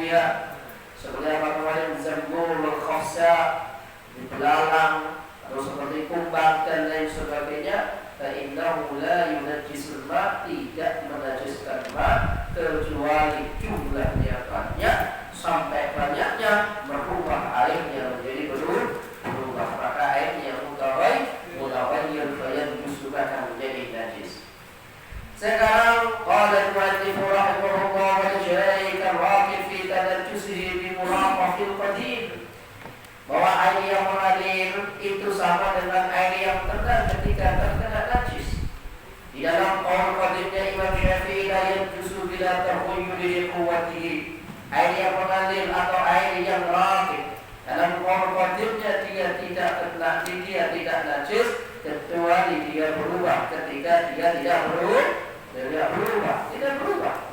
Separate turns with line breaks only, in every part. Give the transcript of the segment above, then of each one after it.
dia, seperti apa kemarin zambul, khafsa, belalang, atau seperti kumbang dan lain sebagainya. Fa'innahu la yunajjisul ma, tidak menajiskan ma kecuali jumlahnya banyak sampai banyaknya merubah airnya menjadi berubah, maka airnya mutaghayyir fayanjus akan menjadi najis. Sekarang qala al-mu'allif rahimahullah wa syarika ar-raqib fi tanajjusihi bi mulaqafil qadim, bahwa air yang mengalir itu sama dengan air yang terkena ketika terkena najis. Di dalam qaul qadimnya Imam Syafi'i la yanjusu bila taghayyuri quwwatihi, air yang mengalir atau air yang raqib dalam qaul qadimnya dia tidak najis kecuali dia berubah ketika dia tidak berubah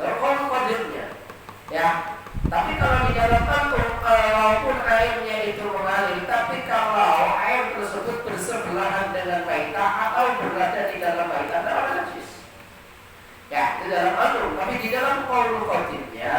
dalam qaul qadimnya, ya. Tapi kalau di dalam antum, walaupun airnya itu mengalir, tapi kalau air tersebut bersebelahan dengan maitah atau berada di dalam maitah, tidak ada najis. Ya, di dalam antum. Tapi di dalam qaul qatimnya,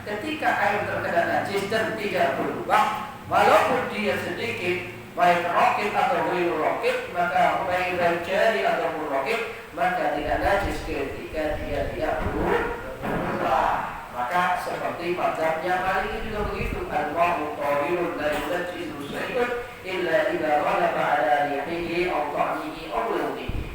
ketika air terkena najis dan tidak berubah, walaupun dia sedikit, baik raqib atau ghairu raqib, maka baik jari atau raqib, maka tidak najis ketika dia tidak berubah. Maka seperti mazhabnya Maliki juga begitu, al-ma'u tahirun la yunajjisu syai'un illa idza ghalaba 'ala rihihi aw ta'mihi aw lawnihi.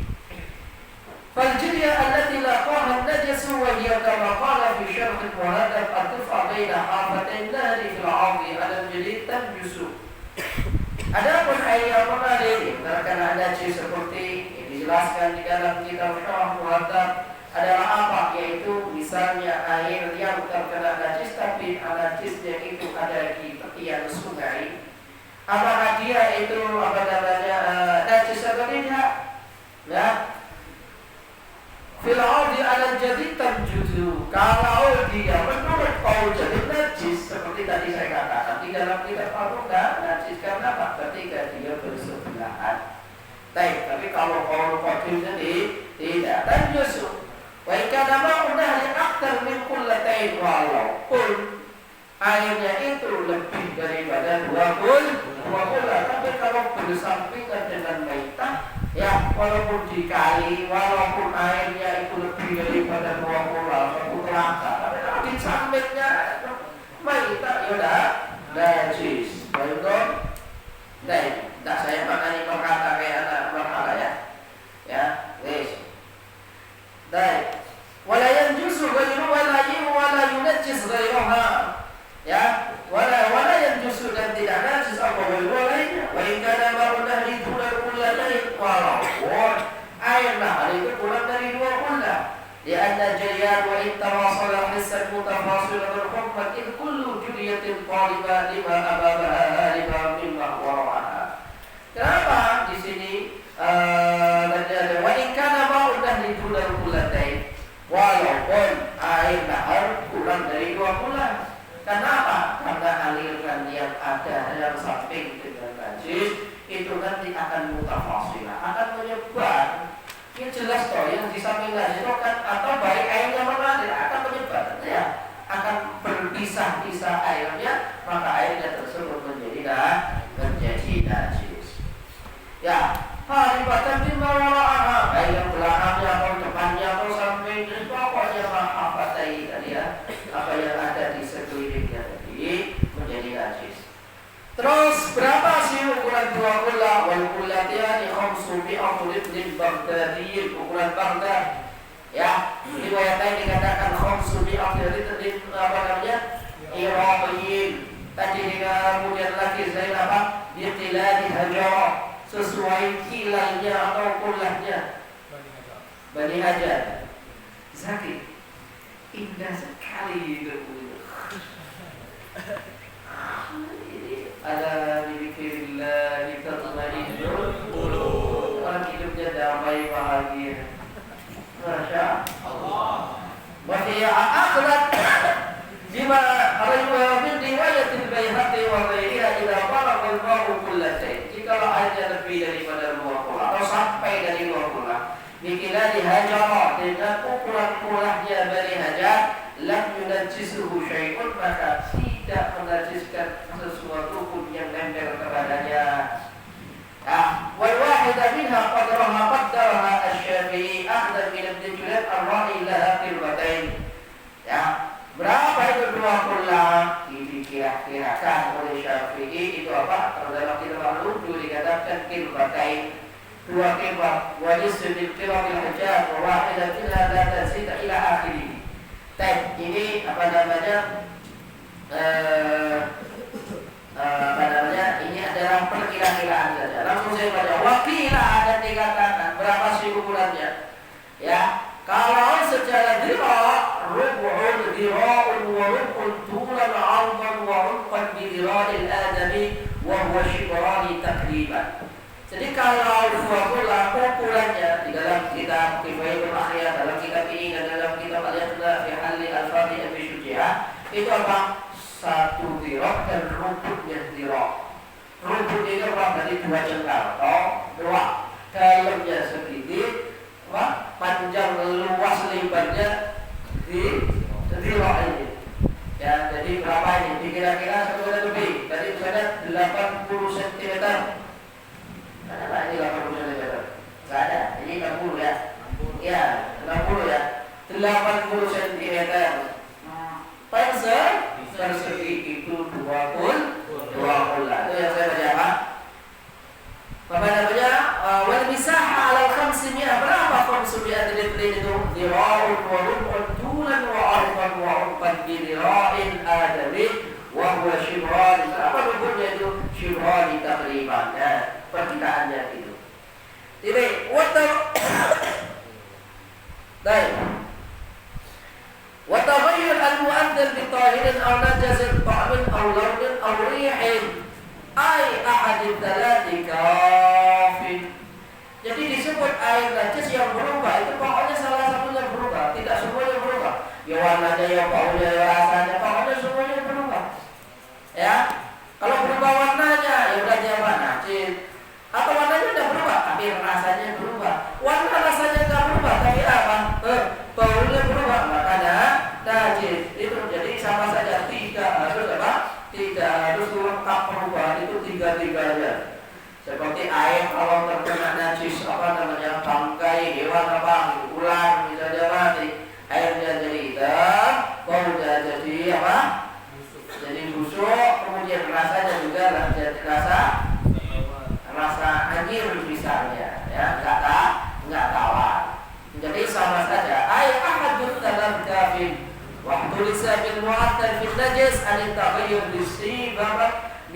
Fal-jilya allati laqaha an-najas wa hiya kama qala fi syarh al-muhadab at-tif'a baina hafatayn nahri fil 'adhi 'ala al-jilid tanjusu. Adapun air yang mengalir terkena najis seperti yang dijelaskan di dalam kitab Syarh Muhadab adalah apa? Yaitu misalnya air yang terkena najis tapi najisnya itu ada di tepian sungai. Apakah dia itu najis atau tidak? Ya. Fil 'adhi 'ala al-jadid tanjuzu. Kalau dia menurut qaul jadid najis seperti tadi saya katakan di dalam kitab Al-Mughni najis karena apa? Ketika dia bersebelahan. Tapi kalau qaul qadim tadi tidak tanjuzu. Wa kana ma'un nahri akthar min qullatayn, walaupun airnya itu lebih daripada dua kullah, tapi kalau bersampingan dengan maitah, ya walaupun dikali, walaupun airnya itu lebih daripada dua kullah, satu rata, tapi kalau disampingnya maitah, ya udah najis. Baiklah, tidak saya makanya berkata kayak anak berhala ya, wes. Baik. Wala yanjusu ghairu wala yunajjis ghairuha. Ya, wala yanjusu dan tidak najis apa ghairu lainnya. Wa in kana ma'un nahri duna kullatayn, walaupun air nahar itu kurang dari dua kullah. Lianna jaryan wa in tawasala hissan mutafasila bil hukmat in kullu juriyatin taliba lima ababaha lima mimma waraha. Kenapa di sini wa in kana ma'un nahri duna kullatayn, walaupun air nahar kurang dari dua kullah. Kenapa? Karena aliran yang ada dalam samping dengan najis itu nanti akan mutafasilah, akan menyebar. Ya jelas toh yang di samping najis itu kan, atau baik air yang mengalir akan menyebar, ya akan berpisah-pisah airnya, maka airnya tersebut menjadi najis. Ya, haribatan bima wara'aha, baik yang belakangnya atau depannya atau samping, jadi pokoknya apa tadi ya, apa yang ada di sekelilingnya tadi menjadi najis. Terus berapa sih ukuran dua kullah? Wal kullatiyani khamsu mi'atu litlin Baghdadiyyin, ukuran Baghdad. Ya, riwayat lain dikatakan khamsu mi'atu litlin Iraqiyyin. Tadi kemudian lagi Zainab bitiladi hajar, sesuai kilalnya atau kullahnya. Bani Hajar. Zakir. Indah sekali itu. Ada dzikrillah tatma'innul qulub. Orang hidupnya damai bahagia. Masya Allah. Wa hiya akhlat bima rawahu min riwayatil Baihaqi wa ghairiha ila balagha al-ma'u kullatayn. Jika airnya lebih daripada 20 atau sampai dari 20, bikilah dihajar dengan ukuran kulahnya Bani Hajar, lam yunajjisuhu syai'un, maka tidak menajiskan sesuatu pun yang nempel kepadanya. Wal wahidah minha qaddaraha asy-Syafi'i akhdan min ad-dijlat ar-ra'i laha qirbatain. Berapa itu 2 dikira-kirakan oleh Syafi'i itu apa? Dalam kitab al-Wudu dikatakan qirbatain, 2 qirbat, wa yusbil qirabil hajjat wa wahidatin la tazid ila akhirih. Ini apa namanya? Ini adalah perkiraan saja. Langsung saya baca. Wakila ada dikatakan berapa sih ukurannya? Kalau secara dirah, rubu'un dira'un wa rub'un tulan 'ardan wa rub'an bi dira'il adami wa huwa shibrani takriban. Jadi kalau 20 ukurannya di dalam kitab Kifayatul Ahya, dalam kitab ini dan dalam kitab Al-Yaqdah fi Halli Al-Fadhi Abi Syuja'ah, itu apa? 1 dirah dan rubutnya dirah. Rubut itu apa? Dari 2 jengkal atau 2. Dalamnya sedikit, panjang luas lebarnya di dirah ini. Jadi berapa ini? Kira-kira 1 meter lebih. Tadi misalnya 80 cm. Ada ini 80 cm? Enggak ada. Ini 60 ya? Ya, 60 ya. 80 cm. Persegi itu 20 lah. Itu yang saya baca apa? Apa namanya? Wal misahah ala 500. Berapa 500 litrin itu? Dira'un wa rub'un tulan wa 'ardan wa rub'an bi dira'in adami wa huwa shibran. Apa rubutnya itu? Shibran takriban. Perkiraannya itu. Jadi وتغير المؤذن بطاهر أو نجس طعم أو لون أو ريح أي أحد الثلاث كاف. Jadi disebut air najis yang berubah itu pokoknya salah satunya berubah, tidak semuanya berubah. Ya warnanya, ya baunya, ya rasanya, pokoknya semuanya berubah. Ya, kalau berubah warnanya ya udah dia najis. Atau warnanya tidak berubah, tapi rasanya berubah. Warna rasanya tidak berubah, tapi apa? Baunya berubah, makanya najis. Itu jadi sama saja, tidak harus apa? Tidak harus lengkap perubahan, itu 3-3-nya. Seperti air kalau terkena najis bangkai hewan ular misalnya mati, airnya jadi hitam, baunya jadi jadi busuk, kemudian rasanya juga jadi rasa anjir misalnya, enggak tawar. Jadi sama saja. Air ahadun dalam kafir. Waktu lisabil mu'attal fil najis an-taghayyur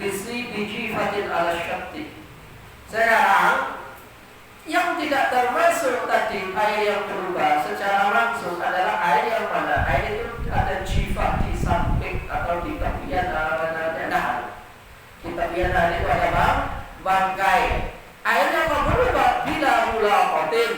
bijifatin ala syatti. Sekarang yang tidak termasuk tadi air yang berubah secara langsung adalah air yang mana? Air itu ada jifat di samping atau di tepian nahan. Di tepian nahan itu ada bangkai. Airnya akan berubah bila mulaqatin.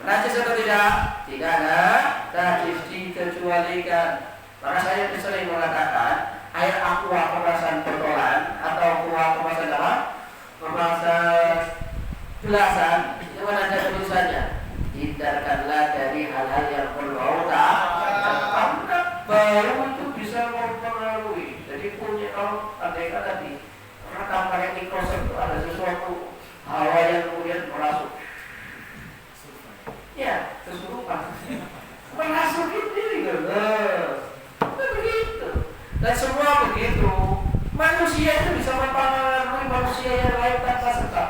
Najis atau tidak? Tidak ada najis, dikecualikan. Maka saya sering mengatakan air aqua kemasan botolan atau aqua kemasan apa? Kemasan gelasan itu kan ada tulisannya, hindarkanlah dari hal-hal yang berbau karena bau itu bisa mempengaruhi. Jadi punya kalau andaikan tadi rekam pakai mikroskop itu ada sesuatu hawa yang kemudian merasuk. Ya, kesurupan. Merasukin diri begitu. Dan semua begitu. Manusia itu bisa mempengaruhi manusia yang lain tanpa sebab.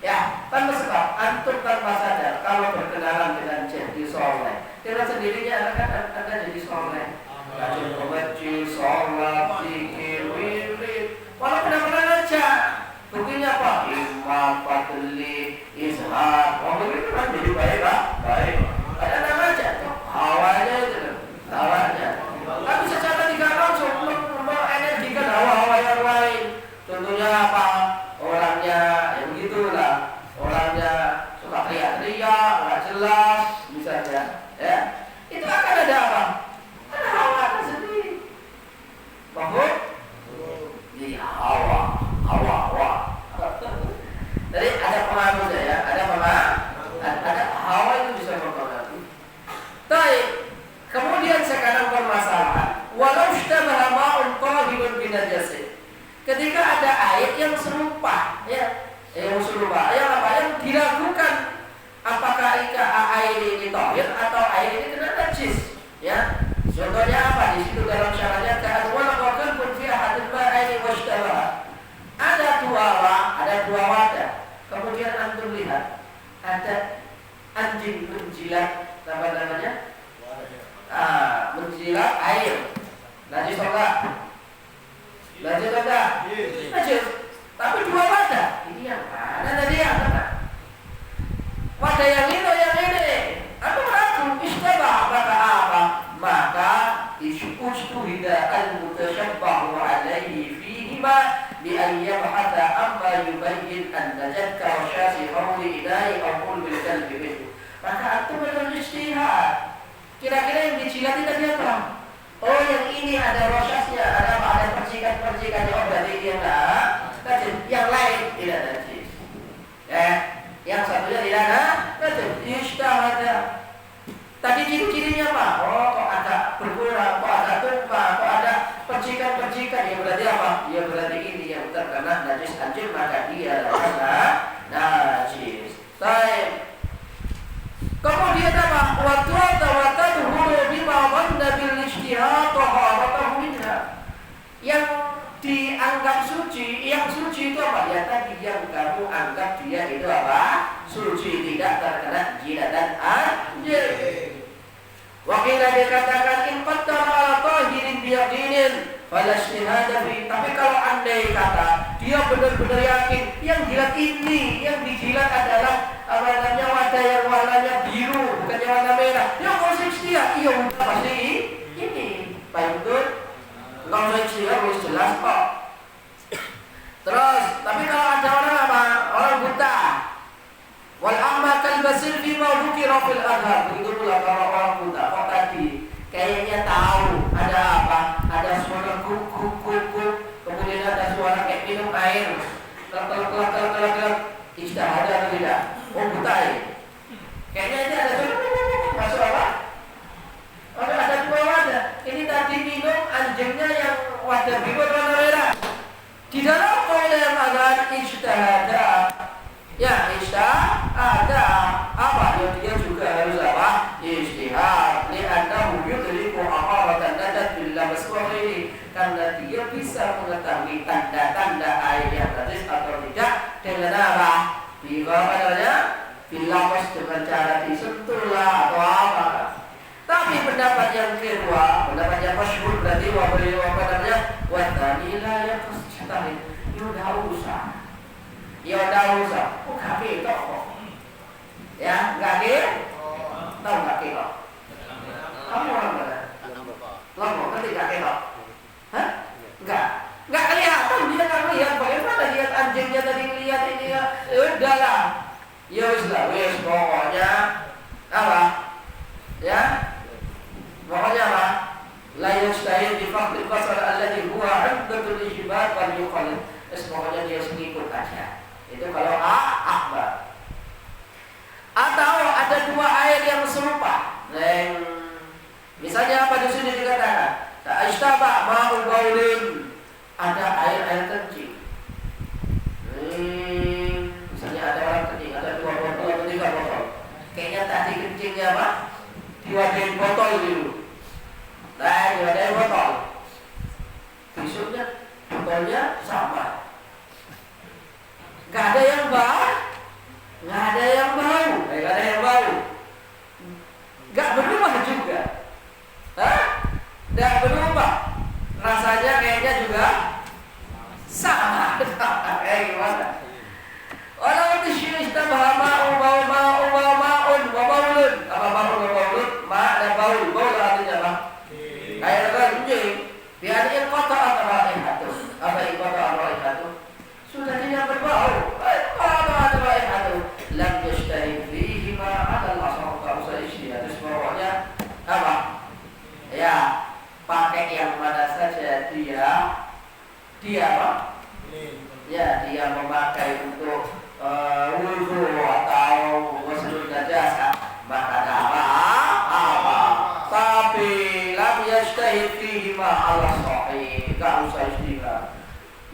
Ya, tanpa sebab. Antum tanpa sadar kalau berkenalan dengan jadi soleh, dengan sendirinya Anda jadi soleh. Rajin ke masjid, sholat, zikir, wirid. Walau benar-benar aja. Buktinya apa? Imam, fadli, izhar. Begitu kan jadi baik, Pak? Baik. Ada nama aja. Hawanya itu. Hawanya. Tapi secara tidak langsung mengenergikan hawa-hawa yang lain. Contohnya apa? Orangnya yang begitulah. Orangnya suka teriak-teriak, nggak jelas, misalnya. Ya. Itu akan ada apa? Ada hawa tersendiri. ma'kulun binajasin. Ketika ada air yang serupa, yang diragukan apakah air ini tahir atau air ini kena najis, ya. Contohnya apa? Di situ dalam syaratnya ka'adwala pun fi ahadil ma'aini washtabaha. Ada dua wadah. Kemudian antum lihat ada anjing menjilat apa namanya? Menjilat air. Najis atau enggak? Najis atau enggak? Najis. Tapi dua wadah. Ini yang mana tadi yang mana? Wadah yang ini atau yang ini? Aku ragu. Istabah maka apa? Maka ustuhida al-mutashabbahu alaihi fihima bi'an yabhata amma yubayyin an najadka wa syasi qawli idai awkul bil kalbi minhu. Maka antum beristihad. Kira-kira yang dijilat tadi apa? Oh, yang ini ada rosasnya, ada apa? Ada percikan-percikannya. Oh, berarti dia enggak najis. Yang lain tidak najis. Yang satunya tidak najis. Ishtahada. Tadi ciri-cirinya apa? Oh, kok agak berkurang, kok agak tumpah, kok ada percikan-percikan. Ya berarti apa? Ya berarti ini yang terkena najis anjing, maka dia adalah najis. Baik. Kemudian apa? Yang dianggap suci, yang suci itu apa? Ya tadi yang kamu anggap dia itu apa? Suci, tidak terkena jilatan anjing. Wakil dikatakan in qaddara ala tahirin biyaqinin fala ijtihada fi. Tapi kalau andai kata dia benar-benar yakin yang jilat ini, yang dijilat adalah warnanya wadah yang warnanya biru, bukannya warna merah. Ya kalau ijtihad, iya pasti ini. Baik betul. Kalau ijtihad harus jelas kok. Terus, tapi kalau ada orang apa? Orang buta. Wal amma kal basir fi ma dhukira fil adhar. Begitu pula kalau orang buta. Kok tadi kayaknya tahu ada apa? Ada suara kuk kuk kuk kuk. Kemudian ada suara kayak minum air. Kelak. Ijtihad atau tidak? Oh, buta ya. Kayaknya ini ada masuk apa? Ada dua wadah. Ini tadi minum anjingnya yang wadah biru warna merah. Di dalam qaul yang ada ijtihada. Ya, ada apa? Ya dia juga harus apa? Ijtihad. Li'annahu yudriku aqaratan najat bil labas wa ghairi. Karena dia bisa mengetahui tanda-tanda air yang najis atau tidak dengan apa? Bila padanya bilabas dengan cara disentuh lah atau apa. Tapi pendapat yang kedua, pendapat yang masyhur berarti apa namanya? Wa tanila yang terciptain. Ya udah usah. Oh, kaki kok. Ya, kaki. Tahu kaki kok. Kamu orang mana? Lombok, ngerti kaki kok? Hah? Enggak kelihatan, dia enggak melihat. Bagaimana lihat anjingnya tadi melihat ini ya? Udahlah. Ya wis pokoknya apa? Ya. Pokoknya apa? La yastahil bi faqdil basar alladhi huwa 'indatul ijbar wal yuqallid. Pokoknya dia mengikut aja. Itu kalau akbar. Atau ada dua air yang serupa. Misalnya apa di sini dikatakan? Ta'ishtaba ma'ul baulin. Ada air kencing. Misalnya ada orang kencing, ada dua botol atau tiga botol. Kayaknya tadi kencingnya apa? Diwadahin botol dulu. Nah, diwadahin botol. Besoknya botolnya sama. Gak ada yang bau. Gak berubah juga. Gak berubah. Rasanya kayaknya juga sama. Kayak gimana? Walau tisyish tabah ma'un wa baulun. Apa ma'un wa baulun? Ma' dan baul. Baul artinya apa? Kayak kencing. Biar iqata ar-raihatu. Apa iqata ar-raihatu? Sudah tidak berbau. Lam yashtahid fihi ma 'ala al-asr. Tak usah ijtihad. Pokoknya apa? Ya, pakai yang mana saja dia apa? Ya, dia memakai untuk wudu atau ghusl najasa, maka ada apa? Tapi lam yashtahid fihi ma 'ala sahih. Tak usah ijtihad.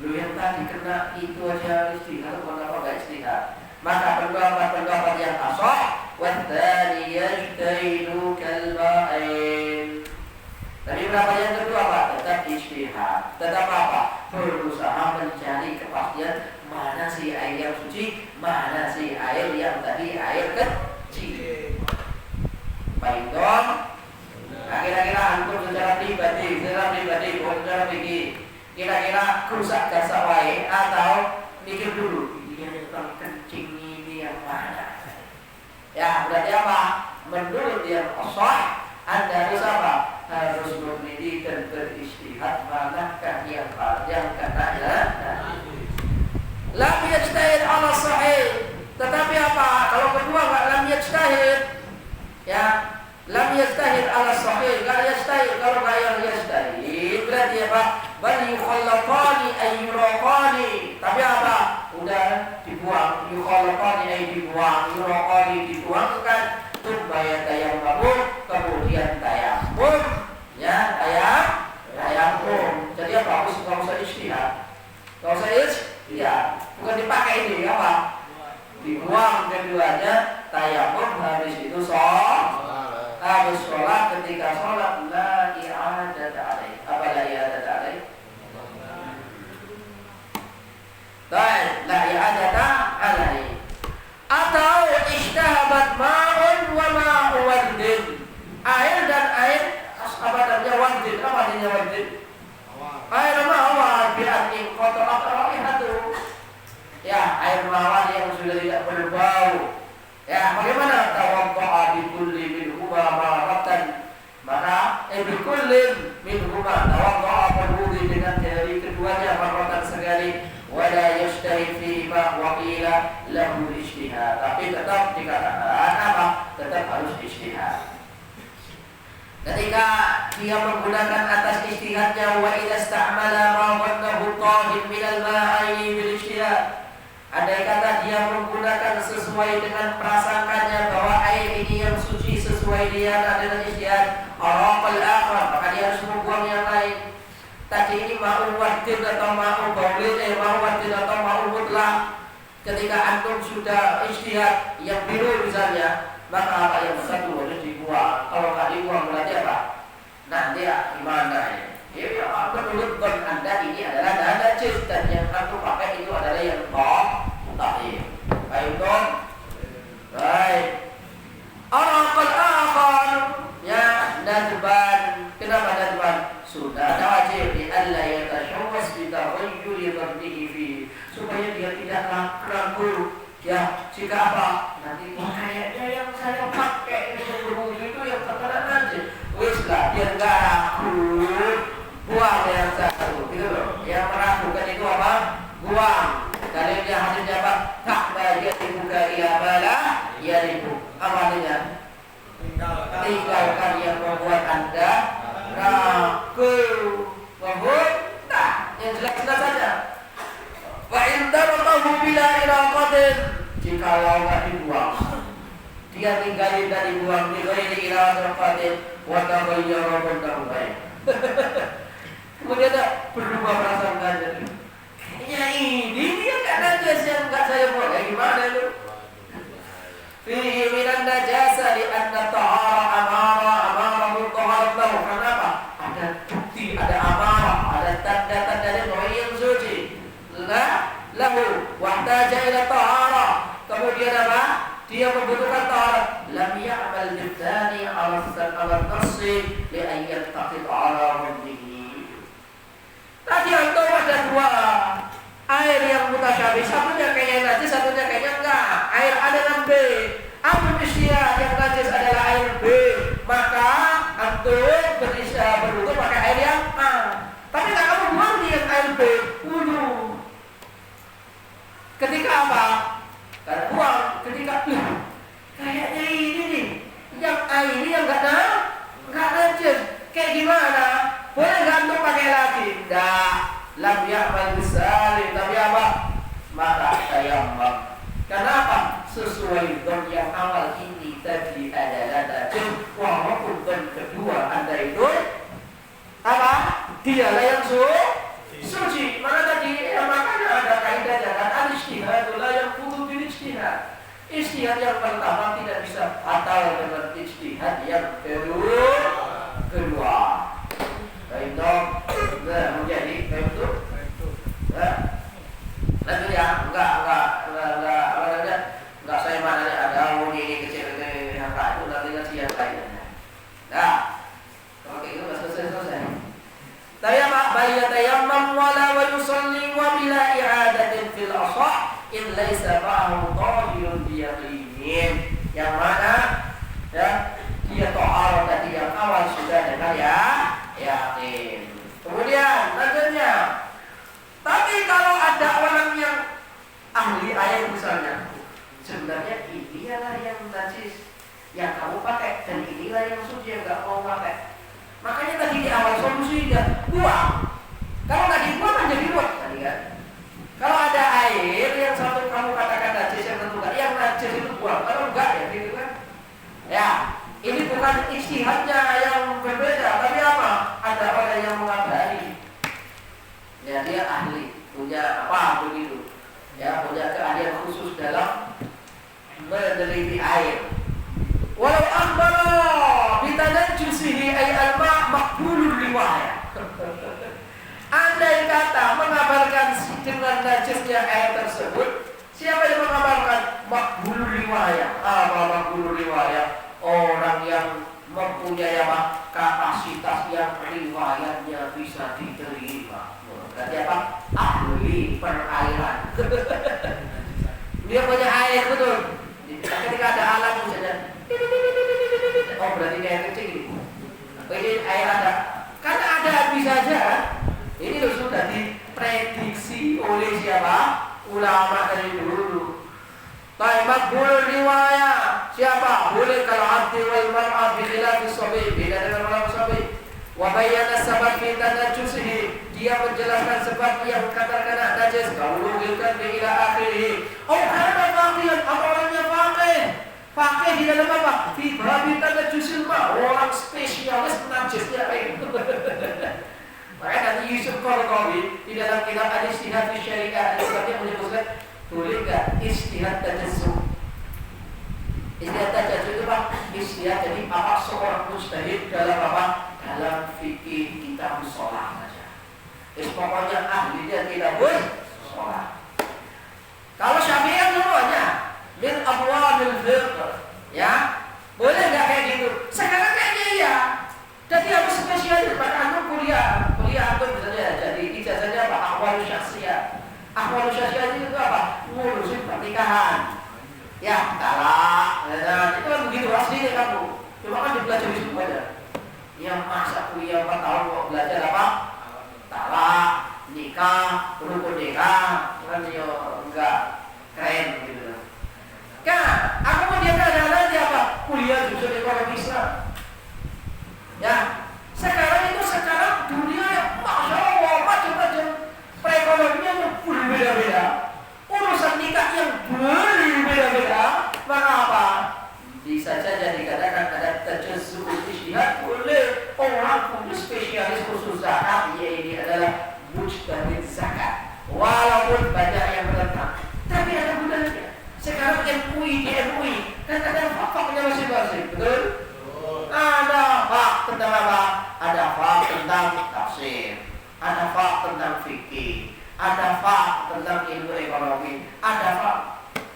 Lu yang tadi kena itu aja istihad, kenapa gak istihad? Maka pendapat yang asah wadhani yajtaidu kalma'in. Tapi pendapat yang kedua apa? Tetap istihad. Tetap apa? Berusaha mencari kepastian mana sih air yang suci, mana sih air yang tadi air kecil. Baik dong. Kira-kira antum secara pribadi, secara fikih, kira-kira rusak jasa wae atau mikir dulu ini yang kencing ini yang mana? Ya berarti apa? Menurut yang sahih Anda harus apa? Harus memilih dan beristihad manakah yang kena ya. Lam yajtahid ala sahih. Tetapi apa? Kalau kedua enggak lam yajtahid. Ya, lam yajtahid ala sahih. Enggak yajtahid. Kalau enggak yang yajtahid berarti apa? Bal yukhallatani ay yuraqani. Tapi apa? Udah dibuang. Yukhallatani ay dibuang, yuraqani dituangkan. Supaya tayammum, kemudian tayammum. Ya, tayammum. Jadi apa? Enggak usah istihad. Enggak usah istihad. Bukan dipakai ini apa? Dibuang keduanya, tayammum habis itu habis sholat, ketika sholat la i'adata alaih. Apa la i'adata alaih? Baik, la i'adata alaih. Atau ishtahabat ma'un wa ma'u wardin. Air dan air apa namanya wardin? Apa artinya wardin? Air mawar bi'atin kotorat raihatu. Ya, air mawar yang sudah tidak berbau. Ya, bagaimana tawaddu'a bi kulli minhuma maratan? Maka bi kulli minhuma tawaddu'a berwudu dengan dari keduanya maratan sekali. Wala yajtahid fi ma waqila lahu ijtihad. Tapi tetap dikatakan apa? Tetap harus ijtihad. Ketika dia menggunakan atas ijtihadnya wa idza ista'mala ma waddahu tahir min al-ma'i bil ijtihad. Andai kata dia menggunakan sesuai dengan prasangkanya bahwa air ini yang suci sesuai dia dengan ijtihad, araqal akhar, maka dia harus membuang yang lain. Tadi ini ma'u wadin atau ma'u baulin, ma'u wadin atau ma'u mutlak. Ketika antum sudah ijtihad yang biru misalnya, maka apa yang satu harus dibuang. Kalau nggak dibuang berarti apa? Nanti ya gimana ya? Ya, menurut kon Anda ini adalah dana najis dan yang antum pakai itu adalah yang tahir. Baik dong. Baik. Araqal akhar ya nadban. Kenapa nadban? Sudah ada wajib di alla yatashawwas bi taghayyuri dhannihi fi, supaya dia tidak ragu. Ya, jika apa? Nanti kayaknya yang saya pakai itu yang terkena najis. Wis lah, dia enggak ragu. Buang yang satu, gitu loh. Yang meragukan itu apa? Buang. Dari dia hadis apa? Tak bahagia dibuka ia bala, ia dibuka. Apa artinya? Tinggalkan yang membuat Anda ragu. Membuat tak, yang jelas-jelas saja. Wa indaratahu bila iraqatin. Jikalau enggak dibuang, dia tinggalin dan dibuang di ghairi iraqatin wa taghayyara bandahu. Kemudian ada berubah prasangkanya. Kayaknya ini yang gak najis yang gak saya buat. Gimana itu? Fihi minan najasa li anna ta'ara amara mutahharat lahu. Kenapa? Ada bukti, ada amara, ada tanda-tanda bahwa yang suci. Lahu wahtaja ila ta'ara. Kemudian apa? Dia membutuhkan ta'ara. Lam ya'mal bidhani ala nafsi li an yattaqid ala rabbihi. Tadi antum ada dua air yang mutasyabih, satunya kayaknya najis, satunya kayaknya enggak. Air A dengan B. Antum istihad yang najis adalah air B, maka antum berwudu pakai air yang A. Tapi enggak kamu buang di yang air B, wudu. Ketika apa? Karena buang. Ketika kayaknya ini nih, yang A ini yang enggak najis. Kayak gimana? Boleh nggak antum pakai lagi? Tidak. Lam ya'mal bisalim. Tapi apa? Maka tayammum. Kenapa? Sesuai don yang awal ini tadi adalah najis. Walaupun don kedua Anda itu apa? Dialah yang suci. Mana tadi Ijtihad yang pertama tidak bisa batal dengan ijtihad yang kedua. Baik dong, menjadi baik itu. Nanti ya, enggak saya mana ada ini kecil ini yang itu nanti ngasih yang lainnya. Nah, kalau kayak gitu selesai. Tayammam wala wa yusalli wa bila i'adatin fil ashah in laisa ma'ahu tahirun biyaqinin. Yang mana ya dia to'ar tadi yang awal sudah dengan yakin. Kemudian lanjutnya, tapi kalau ada orang yang ahli air misalnya, sebenarnya inilah yang najis yang kamu pakai dan inilah yang suci yang nggak mau pakai. Makanya tadi di awal solusinya buang. Kalau nggak dibuang kan jadi ruwet tadi kan. Kalau ada air yang satu kamu katakan najis yang tentu nggak, yang najis itu buang. Kalau enggak ya gitu kan. Ya, ini bukan ijtihadnya yang berbeda, tapi apa? Ada orang yang mengabari. Ya dia ahli, punya apa begitu. Ya punya keahlian khusus dalam meneliti air. Walau akhbara bitanajjusihi ay al-ma' maqbulur riwayah. Andai kata mengabarkan dengan najisnya air tersebut, siapa yang mengabarkan? Maqbulur riwayah. Apa maqbulur riwayah? Orang yang mempunyai kapasitas yang riwayatnya bisa diterima. Berarti apa? Ahli perairan. Dia punya air betul. Ketika ada alat misalnya, oh berarti ini air kecil ini. Ini air ada. Karena ada bisa saja. Ini sudah diprediksi oleh siapa? Ulama dari dulu. Maqbul riwayah. Siapa? Boleh kalau abdi wal mar'ah bi khilaf as-sabi, beda dengan orang sabi. Wa bayyana sabab fi tanajjusihi. Dia menjelaskan sebab yang katakan najis. Kalau nukilkan bi ila akhirih. Oh, karena faqihan, apa orangnya faqih? Faqih di dalam apa? Fi babi tanajjusil ma. Orang spesialis najisnya air. Maka nanti Yusuf Qaradawi di dalam kitab Al-Ijtihad fi Syariah Al-Islamiyah menyebutkan, boleh enggak ijtihad tajassum? Ijtihad tajassum itu apa? Ijtihad jadi apa? Seorang mujtahid dalam apa? Dalam fikih kitab shalah saja. Pokoknya ahlinya kitab shalah. Kalau Syafi'i semuanya min abwabil fiqh, ya boleh nggak kayak gitu? Sekarang kayaknya iya. Jadi harus spesialis. Pada kuliah itu misalnya jadi ijazahnya apa? Ahwalus syakhsiyah. Ahwalus syakhsiyah itu apa? Ngurusin pernikahan. Ya, talak. Nah, itu kan begitu aslinya kamu. Cuma kan dipelajari semuanya. Yang masa kuliah 4 tahun kok belajar apa? Talak, nikah, rukun nikah, kan ya enggak keren gitu. Kan, aku kemudian ada apa? Kuliah jurusan ekonomi Islam. Ya, sekarang dunia ya, masya Allah, macam-macam perekonomian yang berbeda-beda, urusan nikah yang berbeda-beda. Maka apa? Bisa saja dikatakan ada tajassul ijtihad oleh orang punya spesialis khusus zakat. Ya, ini adalah mujtahid zakat. Walaupun banyak yang menentang, tapi ada gunanya. Sekarang MUI di MUI kan ada fakta masing-masing, betul? Ada fak tentang apa? Ada fak tentang tafsir, ada fak tentang fikih, ada fak tentang ilmu ekonomi, ada fak.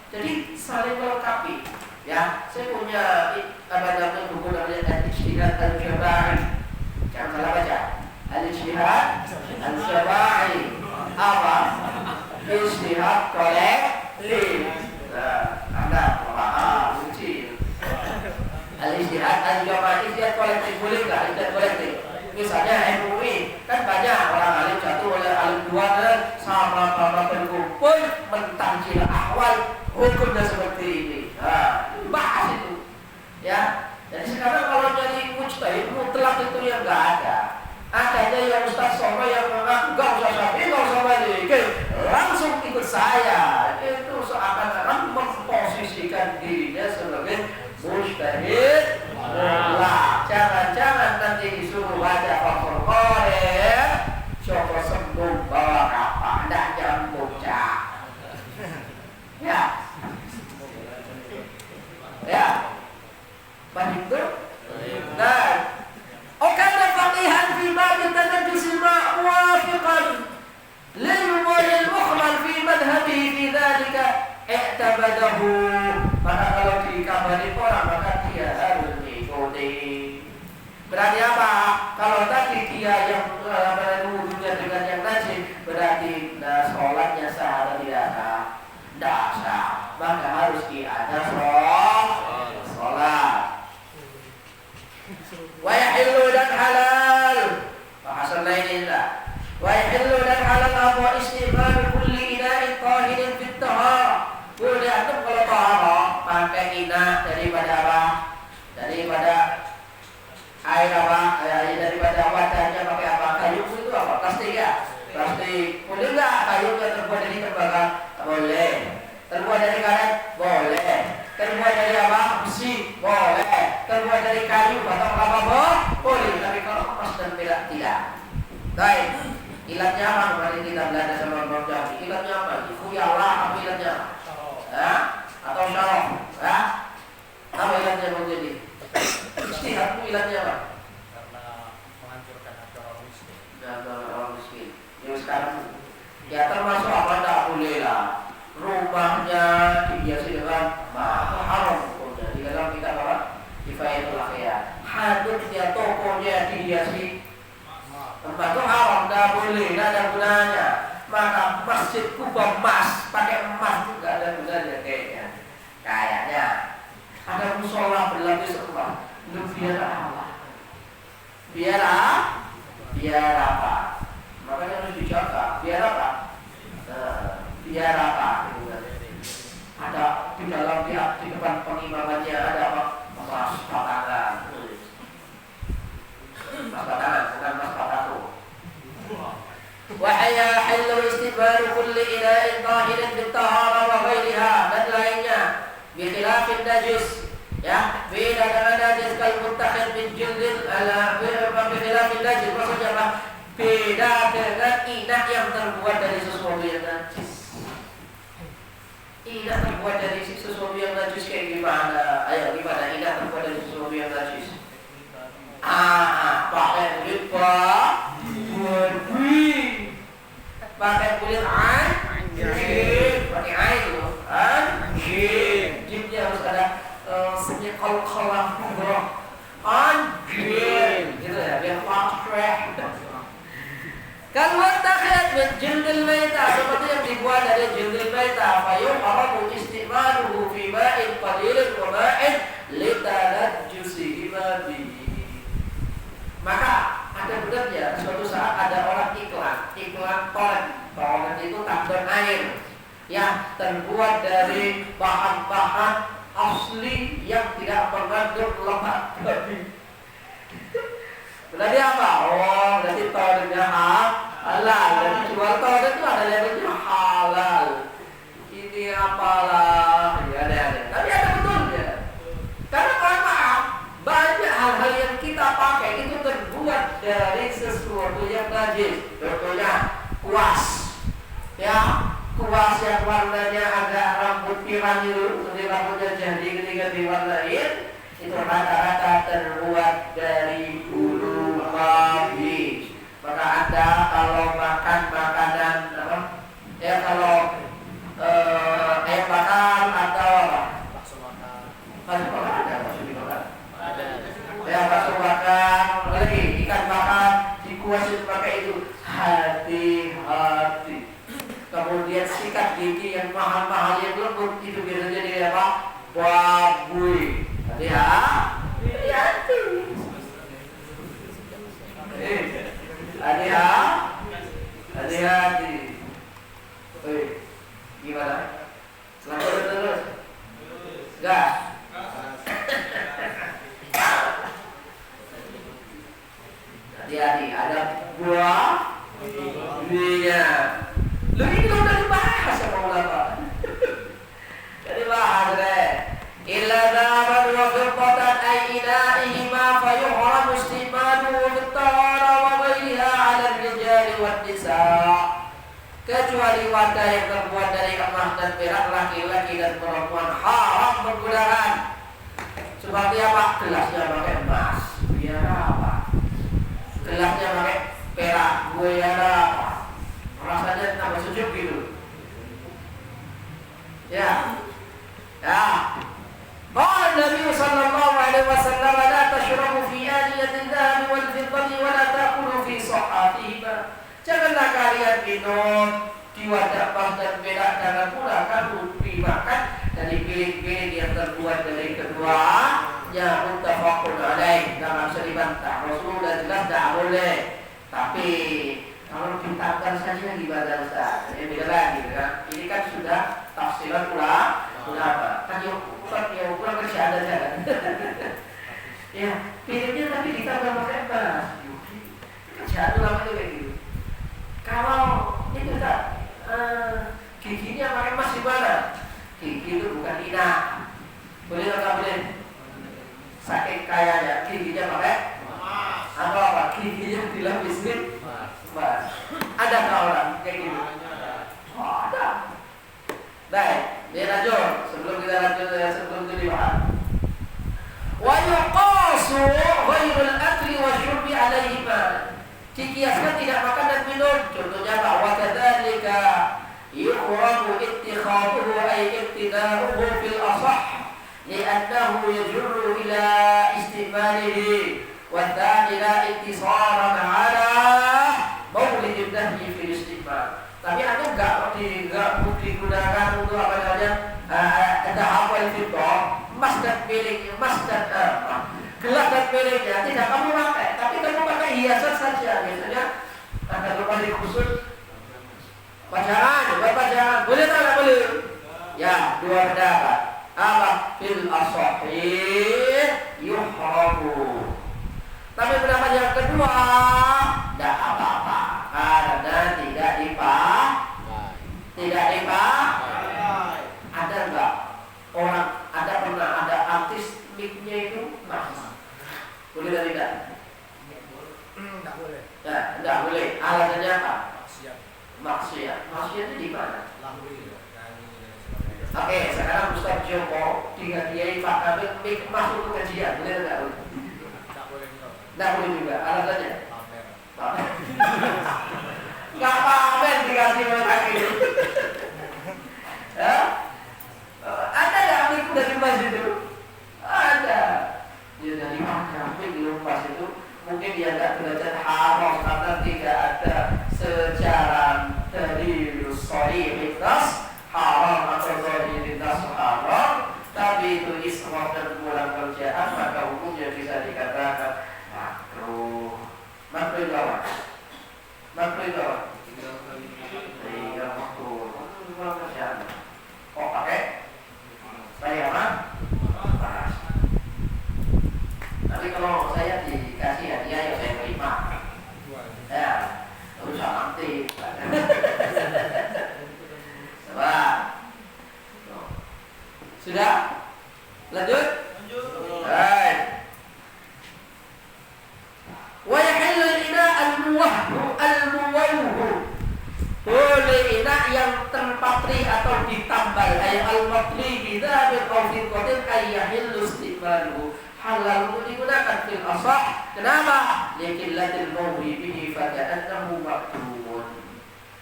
Jadi saling melengkapi. Ya, saya punya namanya buku namanya Al-Ijtihad Al-Syafi'i. Jangan salah baca. Al-Ijtihad Al-Syafi'i. Apa? Ijtihad kolektif. Anda paham kecil. Al-Ijtihad Al-Syafi'i, ijtihad kolektif boleh nggak? Ijtihad kolektif. Misalnya MUI kan banyak orang alim satu oleh alim dua sama-sama berkumpul mentangkil awal hukumnya seperti ini. Nah, bahas itu, ya. Jadi sekarang kalau jadi mujtahid mutlak itu yang nggak ada. Adanya yang Ustaz Soma yang mengaku nggak usah Syafi'i, nggak usah Malik, langsung ikut saya. Itu seakan-akan memposisikan dirinya sebagai mujtahid mutlak. Jangan-jangan nanti disuruh baca Fathul Qorib, coba sembuh bawa kapan, dah jangan bocah. Ya. Wa yahillu dan halal apa istimal kulli ina'in tahirin fit tahara. Boleh antum kalau tahara pakai ina daripada apa? Daripada air apa? Daripada wadahnya pakai apa? Kayu itu apa? Plastik ya? Plastik. Boleh nggak kayu yang terbuat dari tembaga? Boleh. Terbuat dari karet? Boleh. Terbuat dari apa? Besi? Boleh. Terbuat dari kayu batang kelapa? Boleh. Tapi kalau emas dan perak tidak. Baik. Ilatnya apa? Kemarin kita belajar sama Bang Jami. Ilatnya apa? Khuyala apa ilatnya? Atau syaraf? Apa ilatnya Bang Jami? Istihadmu ilatnya apa?
Karena menghancurkan hati orang miskin.
Orang miskin. Ya sekarang ya termasuk apa? Tak boleh lah. Rumahnya dihiasi dengan haram hukumnya. Di dalam kitab apa? Kifayatul Akhya. Hadutnya tokonya dihiasi tempat itu haram, tidak boleh, tidak ada gunanya. Maka masjid Kuba emas, pakai emas juga ada gunanya kayaknya. Ada musola berlapis emas, itu biar apa? Biar apa? Makanya harus dijaga. Biar apa? Biar apa? Ada di dalam di depan pengimamannya ada apa? Emas batangan. Emas batangan, bukan emas batako. Wa yahillu istibalu kulli ina'in tahirin bit-tahara wa ghairiha, dan lainnya bi khilafin najis, ya, beda dengan najis kal muttakhid min jildil ala bi khilafin najis, maksudnya apa? Beda dengan inak yang terbuat dari sesuatu yang najis. Inak terbuat dari sesuatu yang najis kayak gimana? Ayo gimana inak terbuat dari sesuatu yang najis? Pakai kulit pakai kulit anjing, pakai air loh, anjing. Jimnya harus ada senyum kalau anjing, gitu ya, biar pasrah. Kan muttakhid min jildil maita, seperti yang dibuat dari jildil maita, fayum haramu istimaluhu fi ma'in qalilin wa ma'in litanajjusihi bihi. Maka ada benarnya suatu saat ada orang iklan toilet itu tabung air yang terbuat dari bahan-bahan asli yang tidak mengandung lemak babi. Berarti apa? Oh, berarti toiletnya halal. Dan jual toilet itu ada labelnya halal. Ini apalah? Ya ada. Tapi ada betulnya. Karena mohon maaf, banyak hal-hal yang kita pakai itu terbuat dari sesuatu yang najis. Contohnya kuas, ya, kuas yang warnanya agak rambut pirang itu, seperti rambutnya jadi ketika diwarnain, itu rata-rata terbuat dari bulu babi. Maka Anda kalau makan makanan apa? Ya kalau ayam bakar atau apa? Bakso bakar ada bakso bakar. Ya bakso bakar, lagi ikan bakar dikuasin pakai itu. Hati-hati. Kemudian sikat gigi yang mahal-mahal yang lembut itu biasanya jadi apa? Babuy. Hati-hati. Hati-hati. Gimana? Selamat terus. Gas. Hati-hati. Ada buah binya. Lebih itu udah dibahas sama ulama. Jadi bahas deh. Illa dhaban wa fiqatan ainaihima fayuhram istimalu bittara wa ghayriha 'ala ar-rijali wan nisa'. Kecuali wadah yang terbuat dari emas dan perak, laki-laki dan perempuan haram menggunakan. Seperti apa? Gelasnya pakai emas, biar apa? Gelasnya pakai perak, biar apa? Rasanya tambah sejuk gitu. Ya. Qala Nabi sallallahu alaihi wasallam, la tashrabu fi aniyati adh-dhahabi wal fiddati wa la ta'kulu fi sahafihima. Janganlah kalian minum di wadah emas dan perak, jangan pula kamu dimakan dari piring-piring yang terbuat dari keduanya. Muttafaqun alaih. Jangan bisa dibantah. Rasulullah jelas tidak boleh. Tapi kalau bukan saja gimana Ustaz. Ini beda lagi kan. Ini kan sudah tafsiran ulama. Kan yang kurang kerja ada kan. Ya, pilihnya tapi ditambah pakai emas. Kerjaan ulama itu kayak gitu. Kalau itu tak giginya pakai emas gimana? Gigi itu bukan ina. Boleh atau tak boleh? Saking kayanya giginya pakai atau apa? Giginya dilapisin emas. Ada nggak orang kayak gitu? Oh, ada. Baik, dia lanjut. Sebelum kita lanjut, sebelum itu dibahas. Wa yuqasu ghairul akli wa syurbi alaihima. Dikiaskan tidak makan dan minum. Contohnya bahwa kadzalika yukhramu ittikhaduhu ay ibtida'uhu fil asah li'annahu yajurru ila istimalihi wa ila ittisaran ala maulidin nahyi fil istiqbal. Tapi itu enggak digunakan untuk apa namanya? Ada hafal fitrah, emas dan piringnya, emas dan gelas dan piringnya tidak kamu pakai, tapi kamu pakai hiasan saja. Biasanya ada rumah di khusus pajangan, buat pajangan. Boleh atau tidak boleh? Ya, dua pendapat. Apa? Fil asahih yuhramu. Tapi pendapat yang kedua, tidak apa-apa karena tidak dipakai. Ada enggak orang, pernah ada artis mic-nya itu mas? Boleh atau tidak?
Tidak boleh.
Ya, tidak boleh. Alasannya apa?
Maksiat.
Maksiat itu di mana?
Nyanyi.
Oke, sekarang Ustaz Joko dihadiahi Pak Kamil mic masuk ke kajian, boleh atau tidak?
Tidak boleh juga.
Tidak boleh juga. Alasannya?
Pamer.
Nggak pamer dikasih orang ini. Ya? Ada yang mic dari mas itu? Ada. Ya dari mana mic dilepas itu? Mungkin dia nggak belajar haram karena tidak ada secara dari sahih nas haram atau sahih nas haram, tapi itu israf dan kurang kerjaan, maka hukumnya bisa dikatakan makruh. Makruh itu apa? Makruh itu apa? Iya makruh. Kurang kerjaan. Oh pakai? Saya apa? Tapi kalau saya dikasih hadiah ya saya terima. Ya, usah nanti. Coba. Sudah? Lanjut? Baik. Wa yahillu ina al-muwahhu. Boleh ina yang terpatri atau ditambal ay al-matri kita berqaufin qatin ay yahillu istiqbaluhu. Halal untuk digunakan fil asah. Kenapa? Liqillatil mawhi bihi fada'annahu makrumun.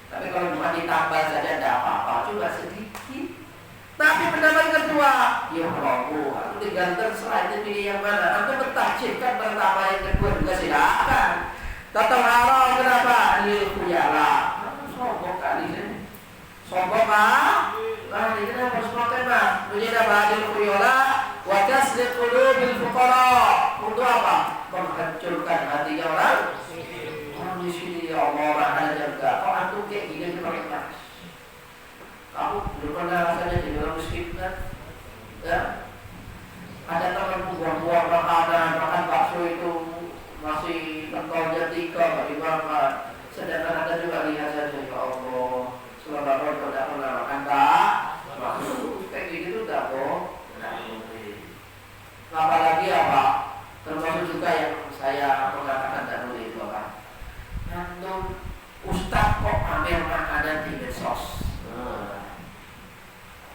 Tapi kalau cuma ditambal saja tidak apa-apa, cuma sedikit. Tapi pendapat kedua, ya Rabbu, aku tinggal terserah itu pilih yang mana. Anda bertajibkan pertama, yang kedua juga silakan. Tetap haram, kenapa? Lil khuyala. Sombong kali ini. Sombong ah? Nah, ini kenapa harus makan mah? Menjadi apa? Lil khuyala wa kasri qulubil fuqara. Untuk apa? Menghancurkan hatinya orang di sini. Ya Allah, ada jaga. Kok antum kayak gini pakai keras? Kamu belum pernah rasanya jadi orang miskin kan? Ya? Ada teman buang-buang makanan, makan bakso itu masih pentolnya 3, nggak dimakan. Sedangkan ada juga lihat saja, ya Allah, selama tahun tidak pernah makan tak? Bakso kayak gitu tuh tak kok? Apalagi apa? Termasuk juga yang saya mengatakan tak boleh itu apa? Antum ustaz kok pamer makanan di medsos?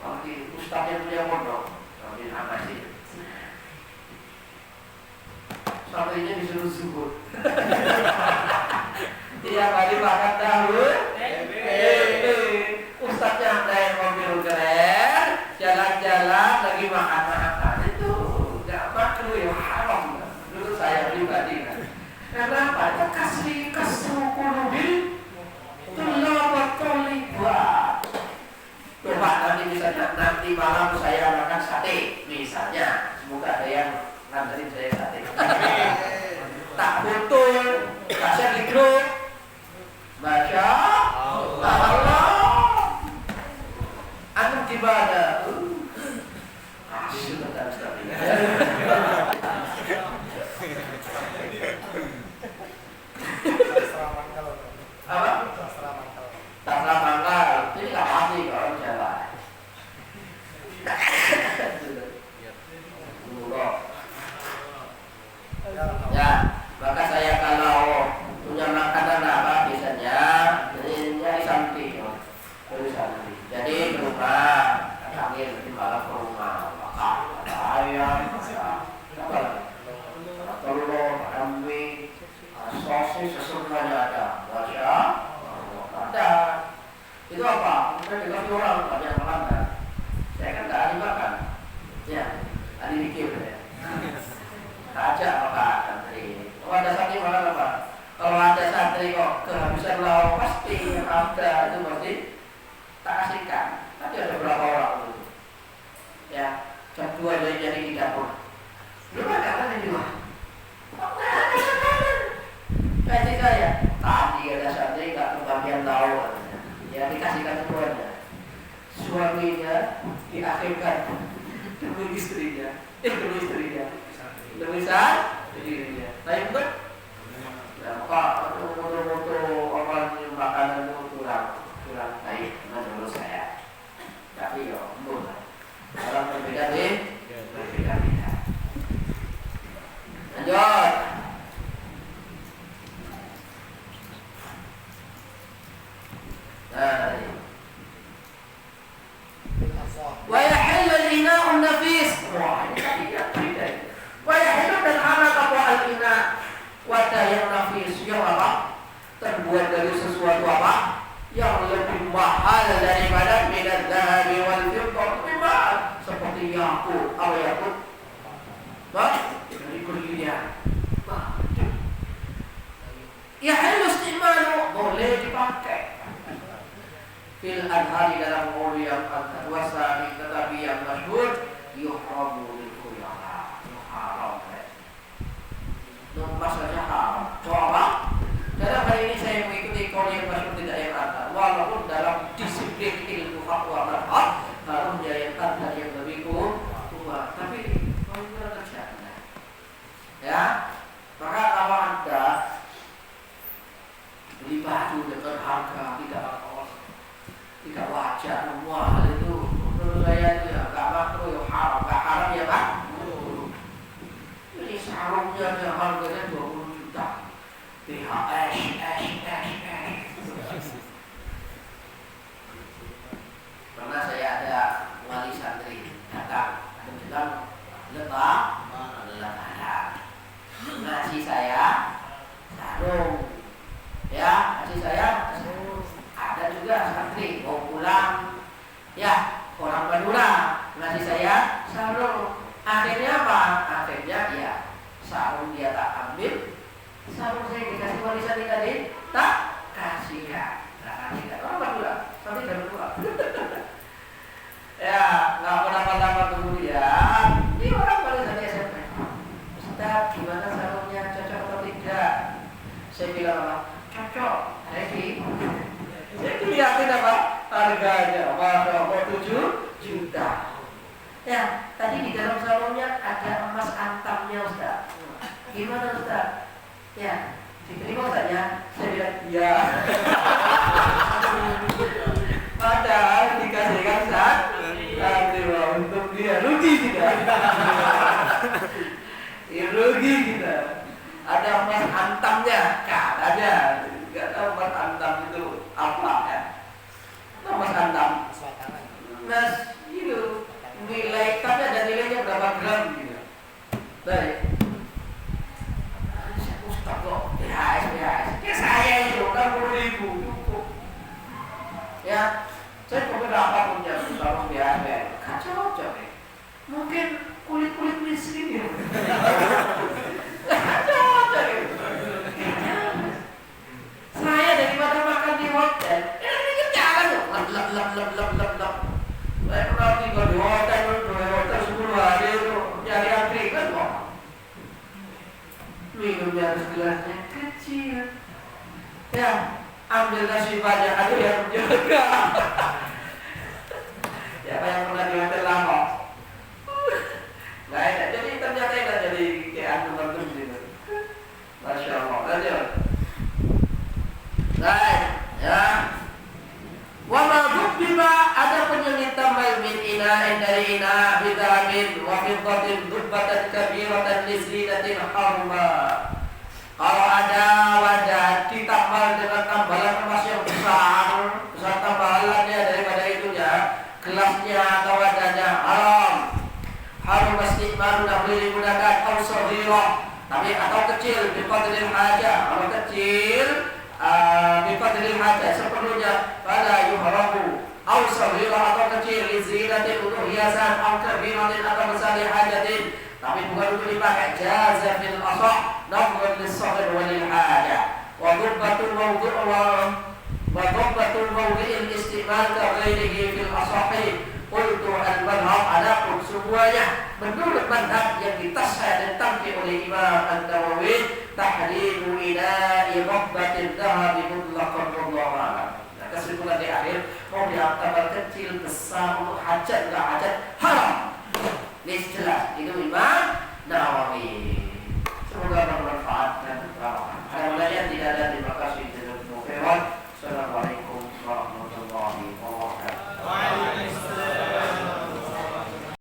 Nanti ustaznya punya pondok, nanti apa sih? Sampainya disuruh zuhud. Tiap hari makan tahu. Ustaznya ada yang mobil keren, jalan-jalan lagi makan itu nggak makruh ya, haram. Menurut saya pribadi kan. Kenapa? Itu kasru qulubil tulawatolibah. Coba nanti malam saya makan sate misalnya, semoga ada yang nganterin saya sate. Tak betul, kasih di grup, baca Tak mangkal. Ini nggak pasti kalau orang Jawa. Ya, maka saya kalau punya makanan apa biasanya nyari santri, jadi ke rumah, datangin di malam ke rumah, makan ada ayam, ada telur, kambing, sosis, semuanya ada, ada. Itu apa? Kita dikasih orang banyak makan kan? Saya kan nggak ahli makan, ya, ahli mikir ya. Ajak makan santri. Kalau ada santri makan apa? Kalau ada santri kok kehabisan lauk pasti ada itu pasti tak kasihkan. Tapi ada berapa orang itu? Ya, jam 2 jadi di dapur. Lu makan di luar. Kasih saya. Tadi ada santri nggak kebagian lauk. Ya dikasihkan semuanya. Suaminya diakhirkan demi istrinya. Demi istrinya. Demi dirinya. Saya betul. Ya, maka foto-foto apa makanan itu kurang baik menurut saya. Tapi ya, belum. Orang berbeda-beda. Lanjut. Wa yahillu al-ina'u nafis. Wah, ini tadi ya. Wa yahillu dan anak apa al-ina' wadah yang nafis yang apa? Terbuat dari sesuatu apa? Yang lebih mahal daripada minat zahabi wal fiddah, lebih mahal seperti yakut, apa yakut? Dari berlian. Ya halus istimalu boleh dipakai. Fil adhari dalam uli yang adhar wasani tetapi yang masyhur yuhramu lil khuyala. Haram. Nomor saja haram. Coba. Dalam hal ini saya mengikuti kaul yang masyhur tidak yang adhar. Walaupun dalam disiplin ilmu fatwa madhab harusnya yang adhar yang lebih kuat. Tapi kalau terjadi, ya, maka kalau Anda beli baju dengan harga tidak wajar, semua hal itu menurut saya itu ya nggak makruh, ya haram, nggak haram ya Pak. Ini sarungnya harganya 20 juta, BHS. Pernah saya ada wali santri datang, ada bilang letak ngasih saya sarung, ya ngasih saya ada juga santri mau pulang, ya orang Madura ngasih saya sarung. Akhirnya apa? Akhirnya ya sarung dia tak ambil, sarung saya dikasih wali santri tadi tak kasihkan, orang Madura santri dari Madura. Ya nggak lama kemudian ini orang wali santri SMP. Ustaz, gimana sarungnya, cocok atau tidak? Saya bilang apa? Cocok. Saya lihatin apa? Harganya, mahal 7 juta. Ya, tadi di dalam sarungnya ada emas antamnya Ustaz. Gimana Ustaz? Ya, diterima Ustaz ya? Saya bilang, iya. Padahal dikasihkan Ustaz, untuk dia rugi tidak? Rugi kita. Ada emas antamnya, katanya. Gak tahu emas antam itu apa ya? Emas antam. Mas itu nilai, tapi ada nilainya berapa gram gitu. Baik. Ustaz kok BHS. Ya saya itu 60.000 cukup. Ya, saya beberapa punya sarung BHS. Kacau ya. Mungkin kulit miskin ya. Saya daripada makan di hotel, ini kerjaan loh. Lep. Saya pernah tinggal di hotel 10 hari itu nyari angkringan kok. Minumnya harus gelasnya kecil. Ya, ambil nasi banyak ada yang menjaga. Ya, yang pernah di hotel lama. Nah, jadi ternyata tidak jadi kayak antum gitu. Masya Allah. Lanjut. Baik, ya. istimal udah boleh digunakan au saghirah, tapi atau kecil biqadril hajah. Kalau kecil biqadril hajah seperlunya, fala yuhramu au saghirah atau kecil lizinatin untuk hiasan au kabiratin atau besar hajatin, tapi bukan untuk dipakai. Jaza fil asah nafrun lis-saghir wa lil hajah wa dhubbatul mawdu' wa dhubbatul mawdi'il istimal ka ghairihi fil asahi. Qultu al-madhhab adapun semuanya menurut madhab yang ditashah dan tamki oleh Imam An-Nawawi tahrimu ila'i dhubbatil dhahabi mutlaqan wallahu a'lam. Kesimpulan di akhir, mau diantar kecil besar untuk hajat enggak hajat haram. Ini jelas. Itu Imam